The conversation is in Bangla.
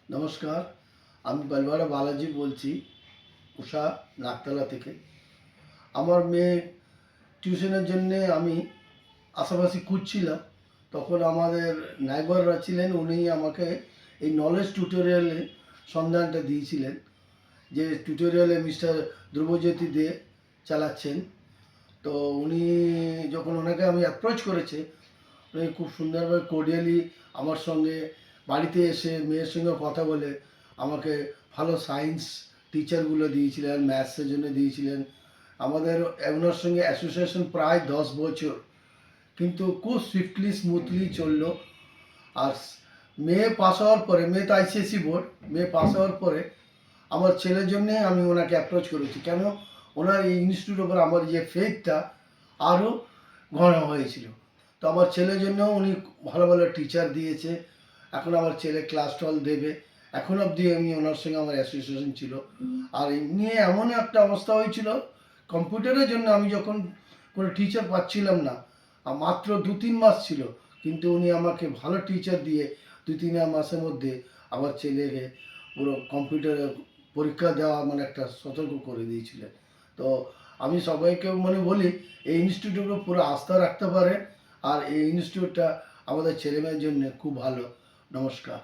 নমস্কার, আমি বেলবাড়া বালাজি বলছি, উষা নাকতলা থেকে। আমার মেয়ে টিউশনের জন্যে আমি আশেপাশে খুঁজছিলাম। তখন আমাদের নাইবাররা ছিলেন, উনি আমাকে এই নলেজ টিউটোরিয়ালে সন্ধানটা দিয়েছিলেন, যে টিউটোরিয়ালে মিস্টার ধ্রুবজ্যোতি দে চালাচ্ছেন। তো উনি যখন ওনাকে আমি অ্যাপ্রোচ করেছে, উনি খুব সুন্দরভাবে কোর্ডিয়ালি আমার সঙ্গে বাড়িতে এসে মেয়ের সঙ্গে কথা বলে আমাকে ভালো সায়েন্স টিচারগুলো দিয়েছিলেন, ম্যাথসের জন্য দিয়েছিলেন। আমাদের ওনার সঙ্গে অ্যাসোসিয়েশন প্রায় 10 বছর, কিন্তু খুব সুইফটলি স্মুথলি চললো। আর মেয়ে পাস হওয়ার পরে, মেয়ে তো আইসিএসসি বোর্ড, মেয়ে পাস হওয়ার পরে আমার ছেলের জন্যে আমি ওনাকে অ্যাপ্রোচ করেছি। কেন? ওনার এই ইনস্টিটিউটের উপর আমার যে ফেথটা আরও ঘন হয়েছিল। তো আমার ছেলের জন্য উনি ভালো ভালো টিচার দিয়েছে। এখন আমার ছেলে ক্লাস 12 দেবে। এখন অবধি আমি ওনার সঙ্গে আমার অ্যাসোসিয়েশন ছিল। আর এমনি এমন একটা অবস্থা হয়েছিল, কম্পিউটারের জন্য আমি যখন কোনো টিচার পাচ্ছিলাম না, মাত্র 2-3 মাস ছিল, কিন্তু উনি আমাকে ভালো টিচার দিয়ে 2-3 মাসের মধ্যে আমার ছেলেকে পুরো কম্পিউটারে পরীক্ষা দেওয়া মানে একটা সতর্ক করে দিয়েছিলেন। তো আমি সবাইকে মানে বলি, এই ইনস্টিটিউটের পুরো আস্থা রাখতে পারে। আর এই ইনস্টিটিউটটা আমাদের ছেলেমেয়ের জন্য খুব ভালো। নমস্কার।